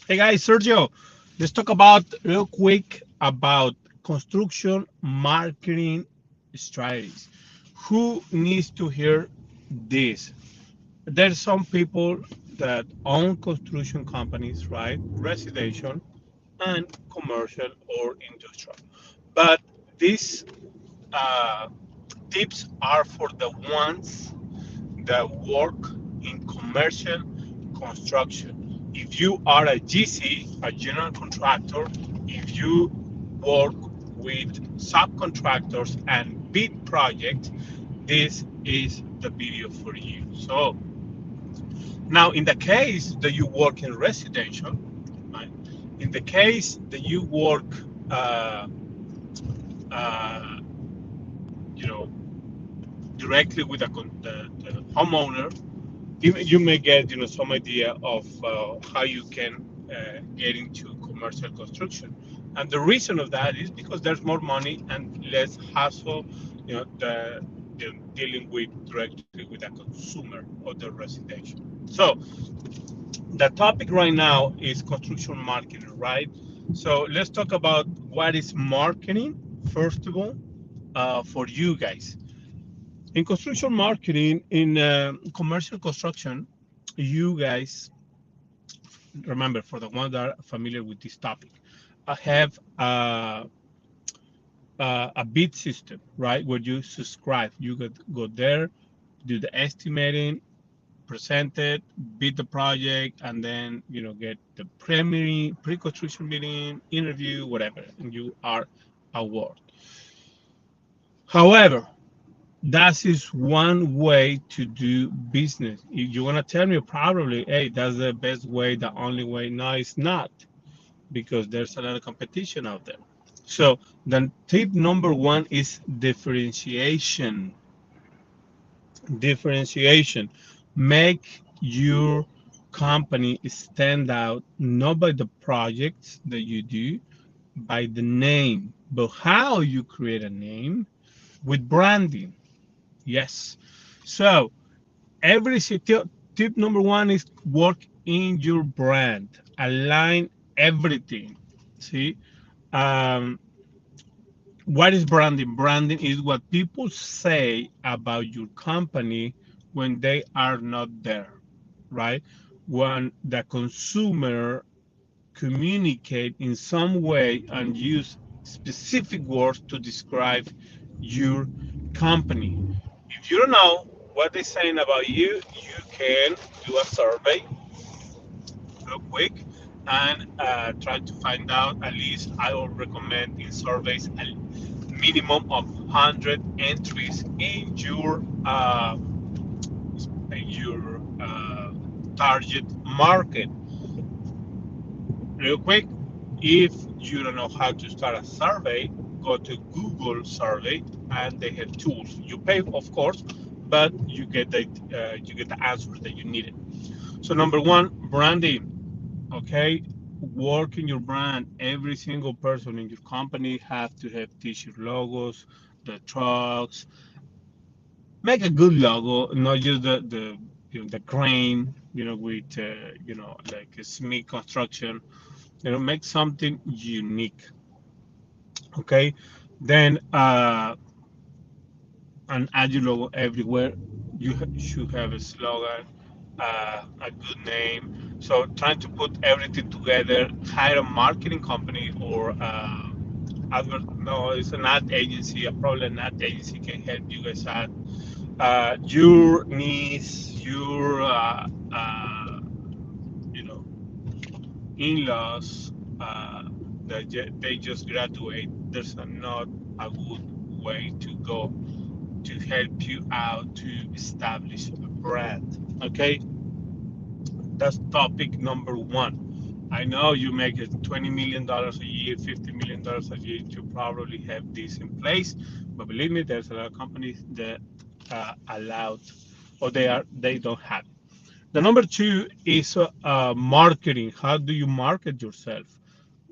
Hey guys, Sergio. Let's talk about real quick about construction marketing strategies. Who needs to hear this? There's some people that own construction companies, right? Residential and commercial or industrial. But these uh, tips are for the ones that work in commercial construction. If you are a GC, a general contractor, if you work with subcontractors and bid projects, this is the video for you. So now, in the case that you work in residential, right? In the case that you work, uh, uh, you know, directly with the homeowner, you may get some idea of how you can get into commercial construction, and the reason of that is because there's more money and less hassle, dealing with directly with a consumer of the residential. So the topic right now is construction marketing, right? So let's talk about what is marketing first of all, for you guys. In construction marketing, in commercial construction, you guys remember, for the ones that are familiar with this topic, I have a bid system, right? Where you subscribe, you go there, do the estimating, present it, bid the project, and then get the pre-construction meeting, interview, whatever, and you are awarded. However, that is one way to do business. If you want to tell me probably, hey, that's the best way, the only way. No, it's not, because there's a lot of competition out there. So then tip number one is differentiation. Differentiation. Make your company stand out not by the projects that you do, by the name, but how you create a name with branding. Yes. So tip number one is work in your brand. Align everything. See, um, what is branding? Branding is what people say about your company when they are not there, right? When the consumer communicate in some way and use specific words to describe your company. If you don't know what they're saying about you, you can do a survey real quick and try to find out. At least I would recommend in surveys a minimum of 100 entries in your target market. Real quick, if you don't know how to start a survey, go to Google Survey, and they have tools. You pay, of course, but you get the answers that you needed. So number one, branding. Okay, work in your brand. Every single person in your company have to have t-shirt logos, the trucks. Make a good logo, not just the crane, with like a Smith construction. Make something unique. Okay, then and add your logo everywhere. You should have a slogan, a good name. So trying to put everything together, hire a marketing company or no, it's an ad agency. Probably an ad agency can help you guys out. Your niece, your you know in-laws, that they just graduate. There's not a good way to go to help you out to establish a brand. Okay, that's topic number one. I know you make it $20 million a year, $50 million a year to probably have this in place, but believe me, there's a lot of companies that allowed, or they don't have it. The number two is marketing. How do you market yourself?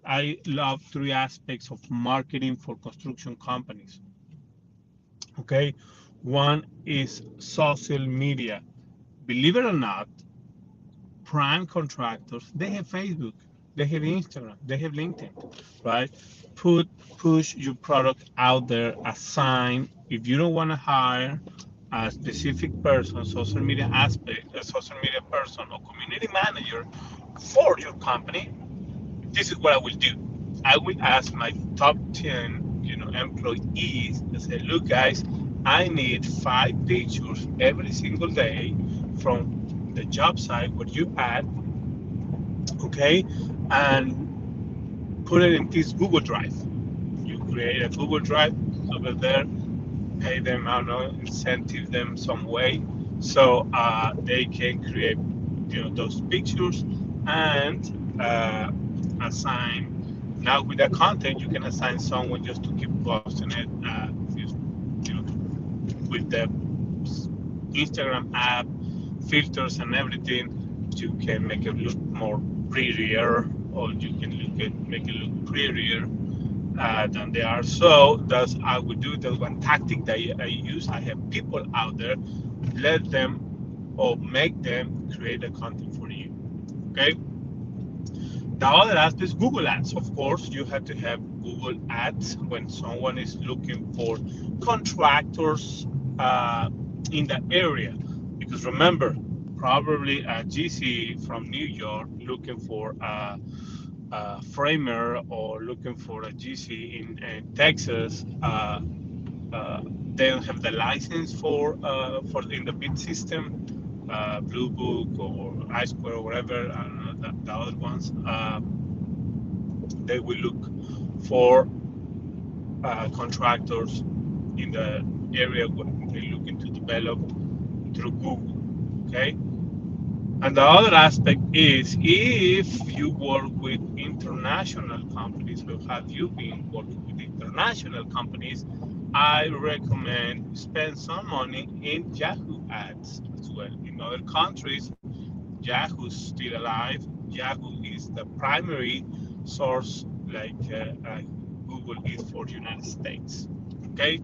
I love three aspects of marketing for construction companies. Okay, one is social media. Believe it or not, prime contractors, they have Facebook. they have Instagram, they have LinkedIn, right? Put push your product out there, assign. If you don't want to hire a specific person, social media aspect, a social media person or community manager for your company, this is what I will do. I will ask my top 10, employees and say, look, guys, I need 5 pictures every single day from the job site where you at, okay, and put it in this Google Drive. You create a Google Drive over there, pay them, I don't know, incentive them some way, so they can create, those pictures and assign. Now with that content, you can assign someone just to keep posting it, with the Instagram app filters and everything. You can make it look more prettier, or you can make it look prettier than they are. So that's I would do. That's one tactic that I use. I have people out there, let them or make them create the content for you. Okay. The other aspect is Google Ads. Of course, you have to have Google Ads when someone is looking for contractors in the area. Because remember, probably a GC from New York looking for a framer or looking for a GC in Texas, they don't have the license for in the bid system, Blue Book or iSquare or whatever. I don't know the other ones. They will look for contractors in the area where they're looking to develop through Google. Okay. And the other aspect is if you work with international companies, or have you been working with international companies, I recommend spend some money in Yahoo ads as well. In other countries, Yahoo's still alive. Yahoo is the primary source, like Google is for the United States. Okay,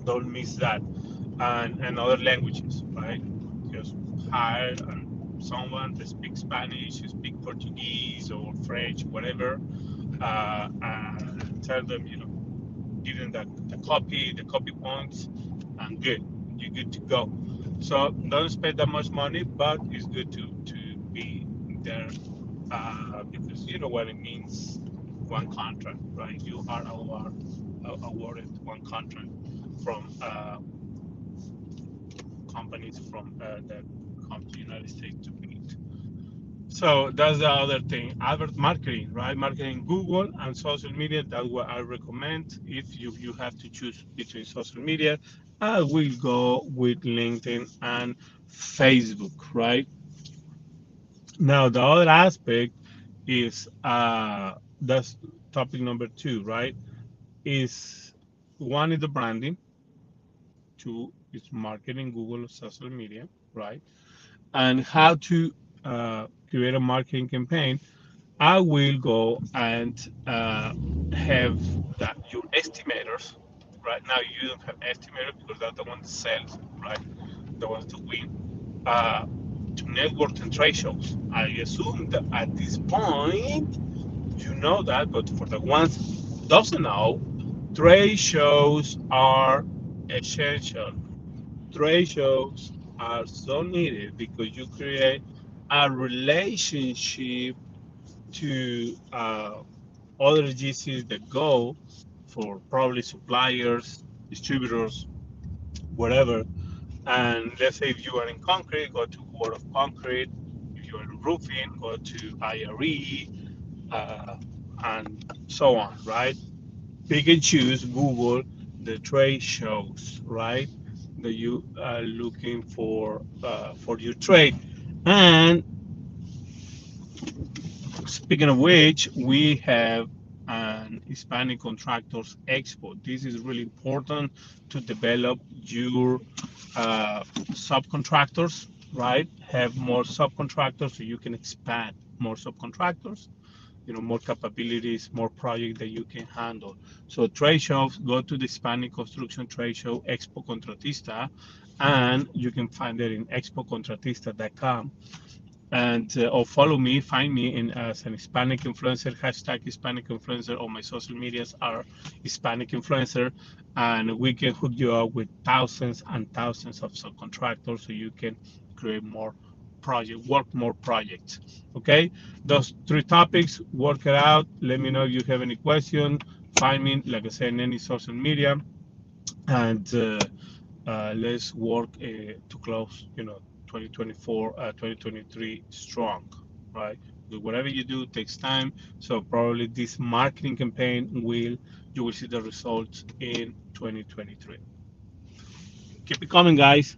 don't miss that. And other languages, right? Just hire someone that speaks Spanish, speak Portuguese or French, whatever, and tell them, give them the copy points, and good, you're good to go. So don't spend that much money, but it's good to be there, because you know what it means. One contract, right? You are awarded one contract from companies from that come to the United States to meet. So that's the other thing. Advert marketing, right? Marketing Google and social media. That's what I recommend. If you have to choose between social media, I will go with LinkedIn and Facebook, right? Now the other aspect is that's topic number two, right? Is one is the branding, two is marketing Google social media, right? And how to create a marketing campaign, I will go and have that your estimators. Right now, you don't have estimators because that's the one that sells, right? The ones to win. Uh, to network and trade shows. I assume that at this point you know that, but for the ones doesn't know, trade shows are essential. Trade shows are so needed because you create a relationship to other GCs that go for probably suppliers, distributors, whatever. And let's say if you are in concrete, go to World of Concrete. If you're in roofing, go to IRE, and so on, right? Pick and choose Google the trade shows, right? That you are looking for your trade. And speaking of which, we have an Hispanic Contractors Expo. This is really important to develop your subcontractors, right? Have more subcontractors so you can expand more subcontractors, more capabilities, more projects that you can handle. So trade shows, go to the Hispanic Construction Trade Show, Expo Contratista, and you can find it in expocontratista.com. and or follow me, find me in as an Hispanic influencer, hashtag Hispanic influencer, or my social medias are Hispanic influencer, and we can hook you up with thousands and thousands of subcontractors so you can create more work more projects. Okay, those three topics, work it out. Let me know if you have any question. Find me, like I said, in any social media, and let's work to close, 2024, 2023 strong, right? Whatever you do takes time. So probably this marketing campaign you will see the results in 2023. Keep it coming, guys.